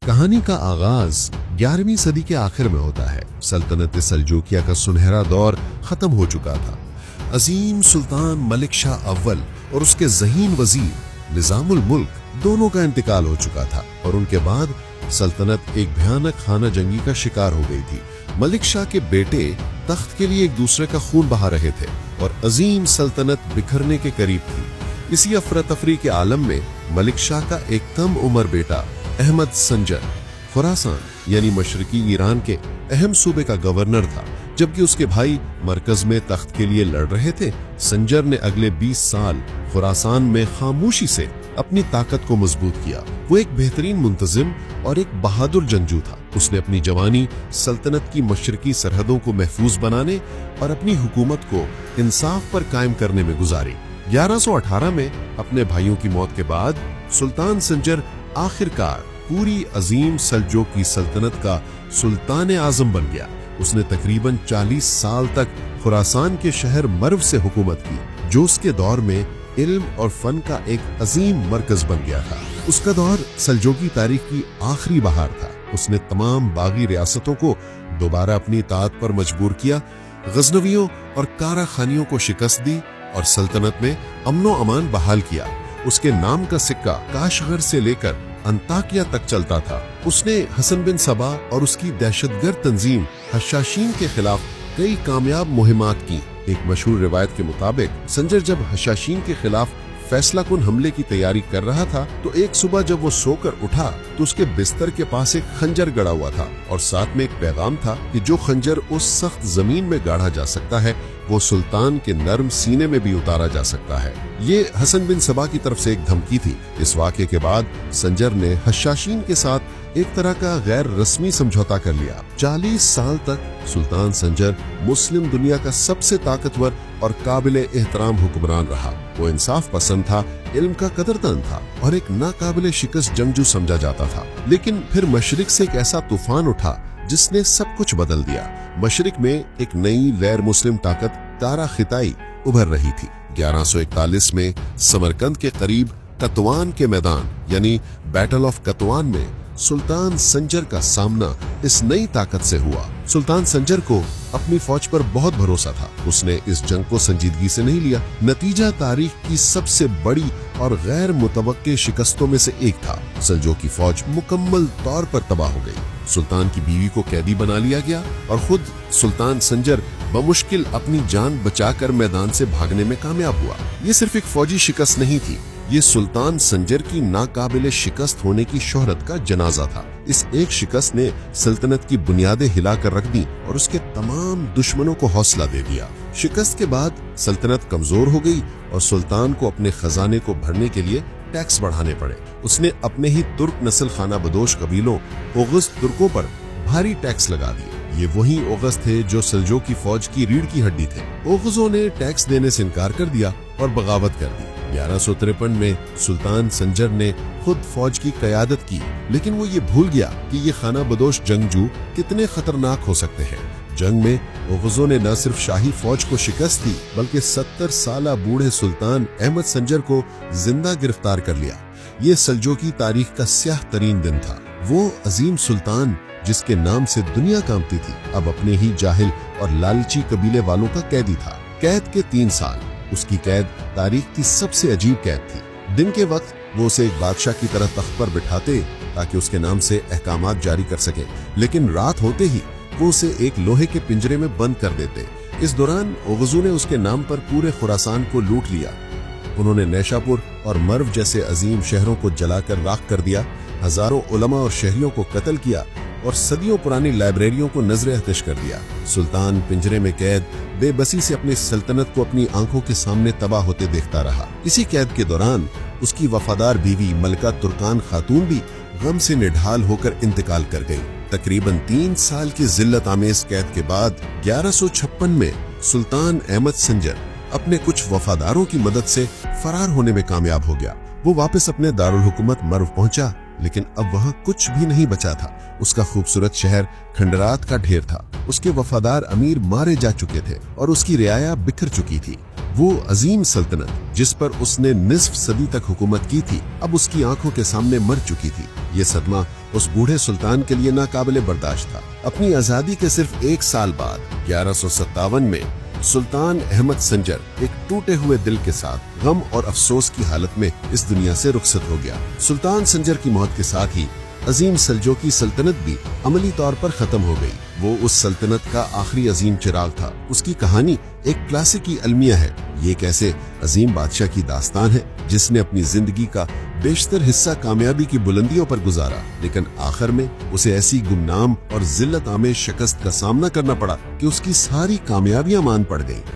कहानी का आगाज 11वीं सदी के आखिर में होता है। सल्तनत सल्जूकिया का सुनहरा दौर खत्म हो चुका था। अजीम सुल्तान मलिक शाह अव्वल और उसके ज़हीन वजीर निजामुल मुल्क दोनों का इंतकाल हो चुका था और उनके बाद सल्तनत एक भयानक खाना जंगी का शिकार हो गई थी। मलिक शाह के बेटे तख्त के लिए एक दूसरे का खून बहा रहे थे और अजीम सल्तनत बिखरने के करीब थी। इसी अफरा तफरी के आलम में मलिक शाह का एक कम उम्र बेटा अहमद संजर खुरासान यानी मशरकी ईरान के अहम सूबे का गवर्नर था, जबकि उसके भाई मरकज में तख्त के लिए लड़ रहे थे। संजर ने अगले 20 साल खुरासान में खामोशी से अपनी ताकत को मजबूत किया। वो एक बेहतरीन मुंतजिम और एक बहादुर जंगजू था। उसने अपनी जवानी सल्तनत की मशरकी सरहदों को महफूज बनाने और अपनी हुकूमत को इंसाफ पर कायम करने में गुजारी। 1118 में अपने भाइयों की मौत के बाद सुल्तान संजर आखिरकार पूरी अजीम सल्जूकी सल्तनत का सुल्तान आजम बन गया। उसने तकरीबन 40 साल तक खुरासान के शहर मर्व से हुकूमत की, जो उसके दौर में इल्म और फन का एक अजीम मरकज बन गया था। उसका दौर सल्जूकी तारीख की आखिरी बहार था। उसने तमाम बागी रियासतों को दोबारा अपनी इताअत पर मजबूर किया, गजनवियों और कारा खानियों को शिकस्त दी और सल्तनत में अमनो अमान बहाल किया। उसके नाम का सिक्का काशगर से लेकर अंताकिया तक चलता था। उसने हसन बिन सबा और उसकी दहशतगर्द तंजीम हशाशीन के खिलाफ कई कामयाब मुहिमात की। एक मशहूर रिवायत के मुताबिक संजर जब हशाशीन के खिलाफ फैसला कुन हमले की तैयारी कर रहा था तो एक सुबह जब वो सोकर उठा तो उसके बिस्तर के पास एक खंजर गड़ा हुआ था और साथ में एक पैगाम था कि जो खंजर उस सख्त जमीन में गाड़ा जा सकता है वो सुल्तान के नर्म सीने में भी उतारा जा सकता है। ये हसन बिन सबा की तरफ से एक धमकी थी। इस वाक़े के बाद संजर ने हशाशीन के साथ एक तरह का गैर रस्मी समझौता कर लिया। 40 साल तक सुल्तान संजर मुस्लिम दुनिया का सबसे ताकतवर और काबिले एहतराम हुक्मरान रहा। वो इंसाफ पसंद था, इल्म का कदरदान था और एक नाकाबिले शिकस्त जंगजू समझा जाता था। लेकिन फिर मशरिक से एक ऐसा तूफान उठा जिसने सब कुछ बदल दिया। मशरिक में एक नई गैर मुस्लिम ताकत कारा खिताई उभर रही थी। 1141 में समरकंद के करीब कतवान के मैदान यानी बैटल ऑफ कतवान में सुल्तान संजर का सामना इस नई ताकत से हुआ। सुल्तान संजर को अपनी फौज पर बहुत भरोसा था। उसने इस जंग को संजीदगी से नहीं लिया। नतीजा तारीख की सबसे बड़ी और गैर मुतवक्के शिकस्तों में से एक था। सल्जूकी फौज मुकम्मल तौर पर तबाह हो गई। सुल्तान की बीवी को कैदी बना लिया गया और खुद सुल्तान संजर बमुश्किल अपनी जान बचाकर मैदान से भागने में कामयाब हुआ। ये सिर्फ एक फौजी शिकस्त नहीं थी, ये सुल्तान संजर की नाकाबिले शिकस्त होने की शोहरत का जनाजा था। इस एक शिकस्त ने सल्तनत की बुनियादें हिलाकर रख दी और उसके तमाम दुश्मनों को हौसला दे दिया। शिकस्त के बाद सल्तनत कमजोर हो गई और सुल्तान को अपने खजाने को भरने के लिए टैक्स बढ़ाने पड़े। उसने अपने ही तुर्क नस्ल खाना बदोश कबीलों ओगस तुर्कों पर भारी टैक्स लगा दिए। ये वही ओगस थे जो सल्जूकी फौज की रीढ़ की हड्डी थे। ओगसों ने टैक्स देने से इनकार कर दिया और बगावत कर दी। 1153 में सुल्तान संजर ने खुद फौज की कयादत की, लेकिन वो ये भूल गया कि ये खाना बदोश जंगजू कितने खतरनाक हो सकते हैं। जंग में ओगसों ने न सिर्फ शाही फौज को शिकस्त दी बल्कि 70 साला बूढ़े सुल्तान अहमद संजर को जिंदा गिरफ्तार कर लिया। ये सल्जूकी तारीख का स्याह तरीन दिन था। वो अजीम सुल्तान जिसके नाम से दुनिया कांपती थी, अब अपने ही जाहिल और लालची कबीले वालों का कैदी था। कैद के 3 साल। उसकी कैद तारीख की सबसे अजीब कैद थी। दिन के वक्त वो उसे एक बादशाह की तरह तख्त पर बिठाते ताकि उसके नाम से अहकामात जारी कर सके, लेकिन रात होते ही वो उसे एक लोहे के पिंजरे में बंद कर देते। इस दौरान ओगजू ने उसके नाम पर पूरे खुरासान को लूट लिया। उन्होंने नैशापुर और मर्व जैसे अजीम शहरों को जलाकर राख कर दिया, हजारों उलमा और शहरियों को कत्ल किया और सदियों पुरानी लाइब्रेरियों को नजरे आतिश कर दिया। सुल्तान पिंजरे में कैद बेबसी से अपनी सल्तनत को अपनी आंखों के सामने तबाह होते देखता रहा। इसी कैद के दौरान उसकी वफादार बीवी मलका तुर्कान खातून भी गम से निढाल होकर इंतकाल कर गई। तकरीबन 3 साल की जिल्लत आमेज कैद के बाद 1156 में सुल्तान अहमद संजर अपने कुछ वफादारों की मदद से फरार होने में कामयाब हो गया। वो वापस अपने दारुल हुकूमत मर्व पहुंचा, लेकिन अब वहां कुछ भी नहीं बचा था। उसका खूबसूरत शहर खंडरात का ढेर था। उसके वफादार अमीर मारे जा चुके थे और उसकी रियाया बिखर चुकी थी। वो अजीम सल्तनत जिस पर उसने निस्फ सदी तक हुकूमत की थी, अब उसकी आंखों के सामने मर चुकी थी। ये सदमा उस बूढ़े सुल्तान के लिए नाकाबिले बर्दाश्त था। अपनी आजादी के सिर्फ 1 साल बाद 1157 में सुल्तान अहमद संजर एक टूटे हुए दिल के साथ गम और अफसोस की हालत में इस दुनिया से रुखसत हो गया। सुल्तान संजर की मौत के साथ ही अजीम सल्जूकी सल्तनत भी अमली तौर पर खत्म हो गई। वो उस सल्तनत का आखिरी अजीम चिराग था। उसकी कहानी एक क्लासिकी अलमिया है। ये एक ऐसे अजीम बादशाह की दास्तान है जिसने अपनी जिंदगी का बेशतर हिस्सा कामयाबी की बुलंदियों पर गुजारा, लेकिन आखिर में उसे ऐसी गुमनाम और जिल्लत आमेज शिकस्त का सामना करना पड़ा कि उसकी सारी कामयाबियां मान पड़ गईं।